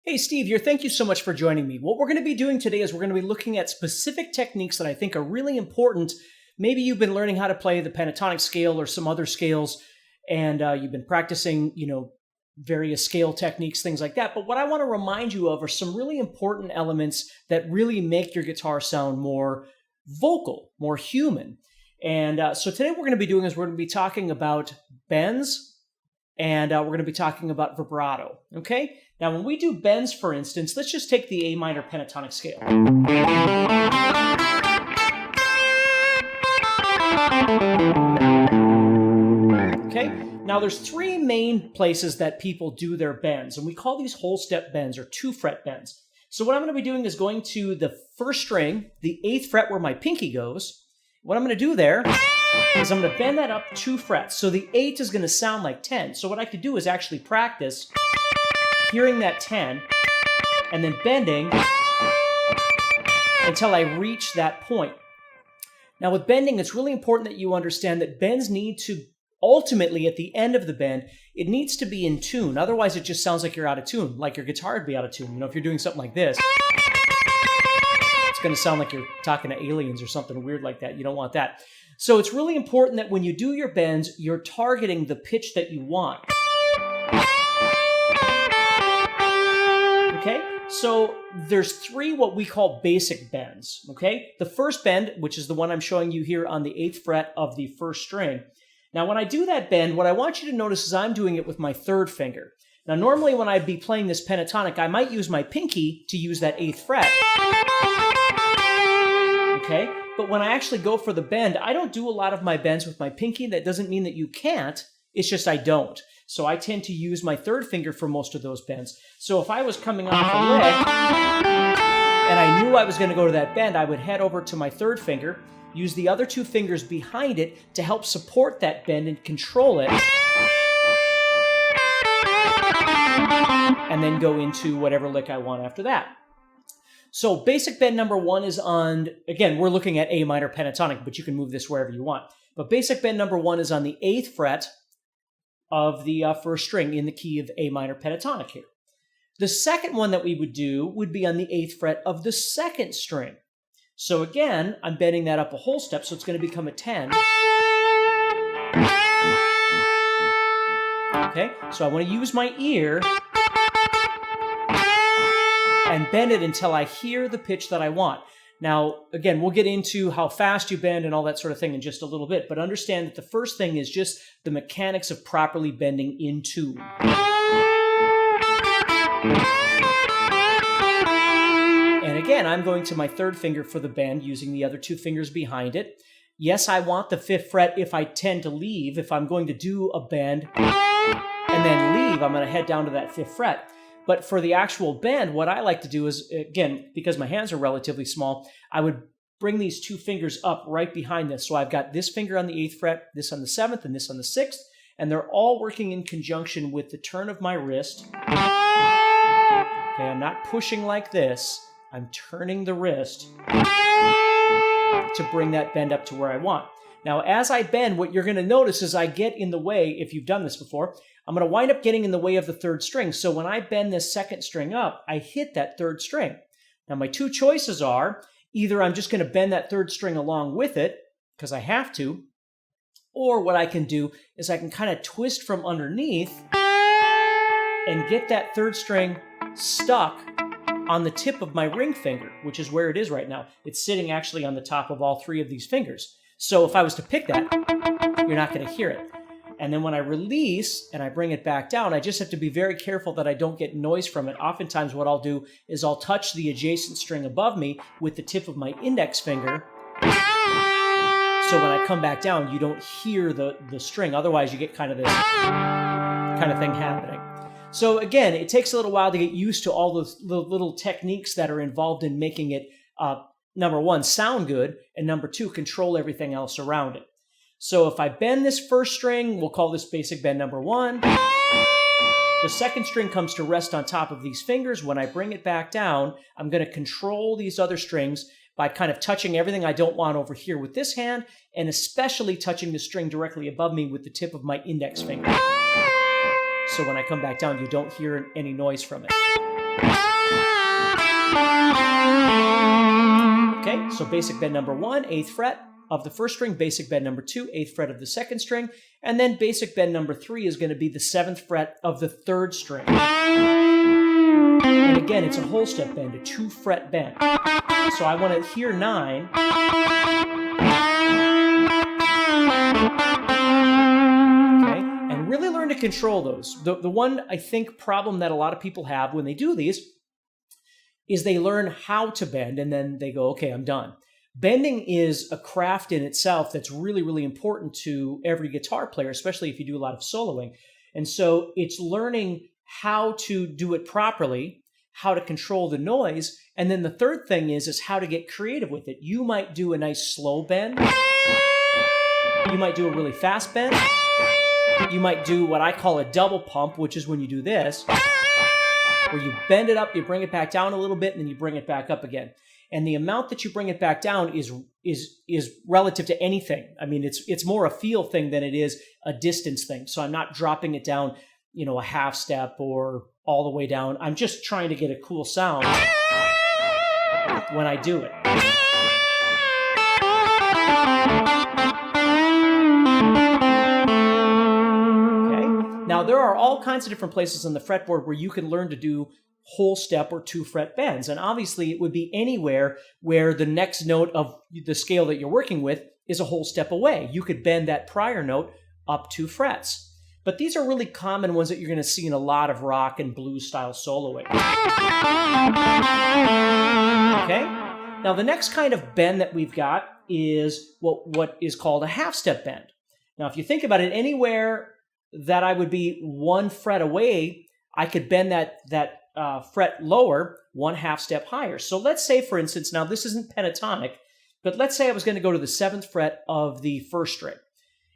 Hey, Steve here. Thank you so much for joining me. What we're going to be doing today is we're going to be looking at specific techniques that I think are really important. Maybe you've been learning how to play the pentatonic scale or some other scales, and you've been practicing, various scale techniques, things like that. But what I want to remind you of are some really important elements that really make your guitar sound more vocal, more human. And so today what we're going to be doing is we're going to be talking about bends, and we're going to be talking about vibrato, okay? Now, when we do bends, for instance, let's just take the A minor pentatonic scale. Okay, now there's three main places that people do their bends, and we call these whole step bends or 2-fret bends. So what I'm going to be doing is going to the first string, the 8th fret where my pinky goes. What I'm going to do there is I'm going to bend that up 2 frets. So the 8 is going to sound like 10. So what I could do is actually practice hearing that 10 and then bending until I reach that point. Now with bending, it's really important that you understand that bends need to ultimately, at the end of the bend, it needs to be in tune. Otherwise, it just sounds like you're out of tune, like your guitar would be out of tune. If you're doing something like this, it's going to sound like you're talking to aliens or something weird like that. You don't want that. So it's really important that when you do your bends, you're targeting the pitch that you want. Okay? So there's 3 what we call basic bends. Okay? The first bend, which is the one I'm showing you here on the 8th fret of the first string. Now, when I do that bend, what I want you to notice is I'm doing it with my 3rd finger. Now, normally when I'd be playing this pentatonic, I might use my pinky to use that 8th fret. Okay? But when I actually go for the bend, I don't do a lot of my bends with my pinky. That doesn't mean that you can't. It's just I don't. So I tend to use my 3rd finger for most of those bends. So if I was coming off a lick and I knew I was going to go to that bend, I would head over to my 3rd finger, use the other 2 fingers behind it to help support that bend and control it, and then go into whatever lick I want after that. So basic bend number 1 is on, again, we're looking at A minor pentatonic, but you can move this wherever you want. But basic bend number 1 is on the 8th fret of the first string in the key of A minor pentatonic here. The second one that we would do would be on the 8th fret of the 2nd string. So again, I'm bending that up a whole step, so it's going to become a 10. Okay, so I want to use my ear and bend it until I hear the pitch that I want. Now, again, we'll get into how fast you bend and all that sort of thing in just a little bit, but understand that the first thing is just the mechanics of properly bending in tune. And again, I'm going to my 3rd finger for the bend using the other 2 fingers behind it. Yes, I want the 5th fret if I tend to leave. If I'm going to do a bend and then leave, I'm going to head down to that 5th fret. But for the actual bend, what I like to do is, again, because my hands are relatively small, I would bring these 2 fingers up right behind this. So I've got this finger on the 8th fret, this on the 7th, and this on the 6th, and they're all working in conjunction with the turn of my wrist. Okay, I'm not pushing like this. I'm turning the wrist to bring that bend up to where I want. Now, as I bend, what you're going to notice is I get in the way, if you've done this before, I'm going to wind up getting in the way of the 3rd string. So when I bend this 2nd string up, I hit that 3rd string. Now, my 2 choices are either I'm just going to bend that 3rd string along with it, because I have to, or what I can do is I can kind of twist from underneath and get that 3rd string stuck on the tip of my ring finger, which is where it is right now. It's sitting actually on the top of all 3 of these fingers. So if I was to pick that, you're not going to hear it. And then when I release and I bring it back down, I just have to be very careful that I don't get noise from it. Oftentimes what I'll do is I'll touch the adjacent string above me with the tip of my index finger. So when I come back down, you don't hear the string. Otherwise, you get kind of this kind of thing happening. So again, it takes a little while to get used to all those little techniques that are involved in making it, number 1, sound good, and number 2, control everything else around it. So if I bend this first string, we'll call this basic bend number 1. The 2nd string comes to rest on top of these fingers. When I bring it back down, I'm going to control these other strings by kind of touching everything I don't want over here with this hand, and especially touching the string directly above me with the tip of my index finger. So when I come back down, you don't hear any noise from it. So basic bend number 1, 8th fret of the first string, basic bend number 2, 8th fret of the second string, and then basic bend number 3 is going to be the 7th fret of the third string. And again, it's a whole step bend, a 2-fret bend. So I want to hear 9. Okay, and really learn to control those. The one, I think, problem that a lot of people have when they do these is they learn how to bend and then they go, okay, I'm done. Bending is a craft in itself that's really, really important to every guitar player, especially if you do a lot of soloing. And so it's learning how to do it properly, how to control the noise, and then the third thing is how to get creative with it. You might do a nice slow bend. You might do a really fast bend. You might do what I call a double pump, which is when you do this, where you bend it up, you bring it back down a little bit, and then you bring it back up again. And the amount that you bring it back down is relative to anything. I mean, it's more a feel thing than it is a distance thing. So I'm not dropping it down, you know, a half step or all the way down. I'm just trying to get a cool sound when I do it. Okay. Now there are all kinds of different places on the fretboard where you can learn to do whole step or 2-fret bends. And obviously it would be anywhere where the next note of the scale that you're working with is a whole step away. You could bend that prior note up 2 frets. But these are really common ones that you're going to see in a lot of rock and blues style soloing. Okay? Now the next kind of bend that we've got is what is called a half step bend. Now if you think about it, anywhere that I would be 1 fret away, I could bend that fret lower 1/2 step higher. So let's say, for instance, now this isn't pentatonic, but let's say I was going to go to the 7th fret of the first string.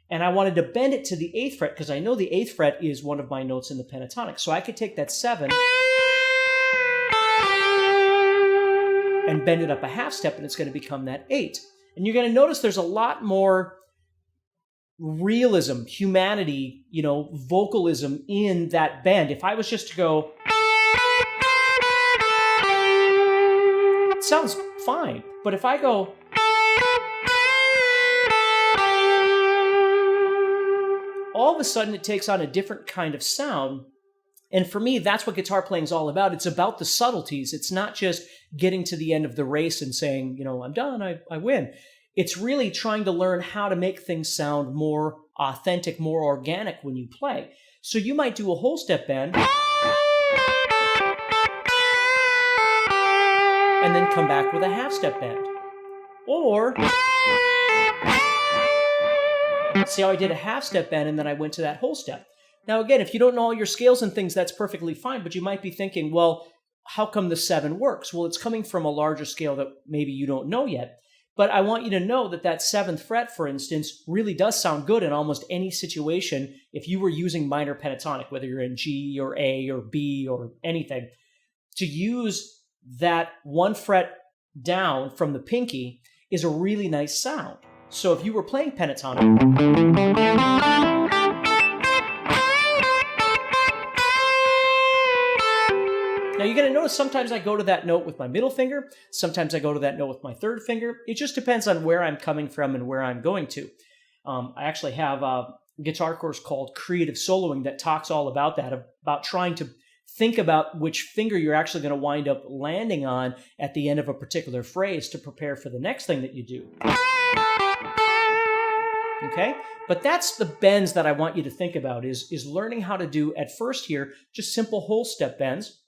And I wanted to bend it to the 8th fret because I know the 8th fret is one of my notes in the pentatonic. So I could take that 7 and bend it up a 1/2 step, and it's going to become that 8. And you're going to notice there's a lot more realism, humanity, you know, vocalism in that bend. If I was just to go, it sounds fine. But if I go, all of a sudden it takes on a different kind of sound. And for me, that's what guitar playing is all about. It's about the subtleties. It's not just getting to the end of the race and saying, you know, I'm done, I win. It's really trying to learn how to make things sound more authentic, more organic when you play. So you might do a whole step bend and then come back with a 1/2 step bend. Or see how I did a 1/2 step bend and then I went to that whole step. Now again, if you don't know all your scales and things, that's perfectly fine, but you might be thinking, well, how come the 7 works? Well, it's coming from a larger scale that maybe you don't know yet. But I want you to know that that 7th fret, for instance, really does sound good in almost any situation if you were using minor pentatonic, whether you're in G or A or B or anything. To use that 1 fret down from the pinky is a really nice sound. So if you were playing pentatonic, now you're going to notice sometimes I go to that note with my middle finger, sometimes I go to that note with my 3rd finger. It just depends on where I'm coming from and where I'm going to. I actually have a guitar course called Creative Soloing that talks all about that, about trying to think about which finger you're actually going to wind up landing on at the end of a particular phrase to prepare for the next thing that you do. Okay? But that's the bends that I want you to think about is learning how to do, at first here, just simple whole step bends.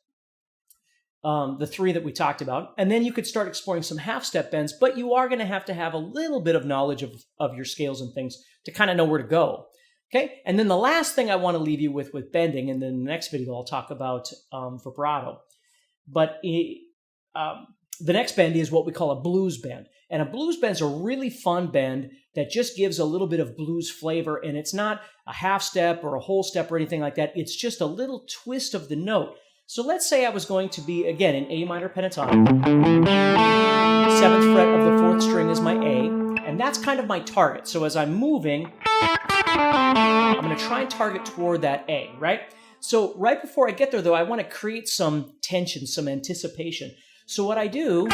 The 3 that we talked about. And then you could start exploring some 1/2 step bends, but you are going to have a little bit of knowledge of your scales and things to kind of know where to go. Okay? And then the last thing I want to leave you with bending, and then in the next video I'll talk about vibrato. But the next bend is what we call a blues bend. And a blues bend is a really fun bend that just gives a little bit of blues flavor, and it's not a 1/2 step or a whole step or anything like that. It's just a little twist of the note. So let's say I was going to be, again, in A minor pentatonic. 7th fret of the 4th string is my A, and that's kind of my target. So as I'm moving, I'm going to try and target toward that A, right? So right before I get there, though, I want to create some tension, some anticipation. So what I do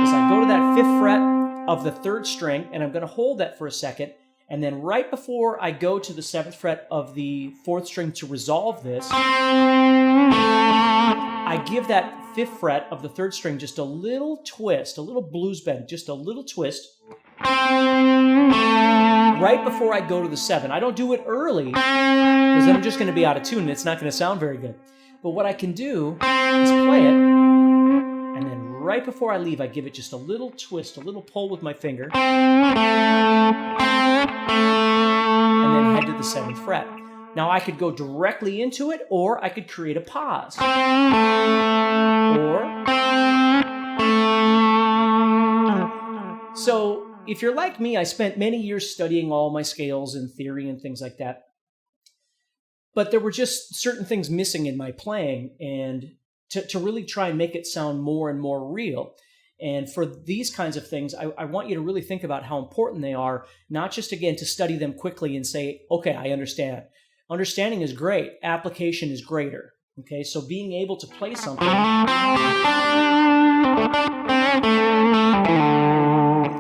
is I go to that 5th fret of the 3rd string, and I'm going to hold that for a second, and then right before I go to the 7th fret of the 4th string to resolve this, I give that 5th fret of the 3rd string just a little twist, a little blues bend, just a little twist, right before I go to the 7. I don't do it early, because then I'm just going to be out of tune, and it's not going to sound very good. But what I can do is play it, and then right before I leave, I give it just a little twist, a little pull with my finger, and then head to the 7th fret. Now, I could go directly into it, or I could create a pause. So, if you're like me, I spent many years studying all my scales and theory and things like that. But there were just certain things missing in my playing, and to really try and make it sound more and more real. And for these kinds of things, I want you to really think about how important they are, not just, again, to study them quickly and say, okay, I understand. Understanding is great. Application is greater. Okay, so being able to play something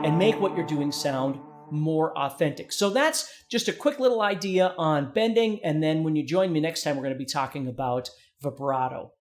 and make what you're doing sound more authentic. So that's just a quick little idea on bending, and then when you join me next time, we're going to be talking about vibrato.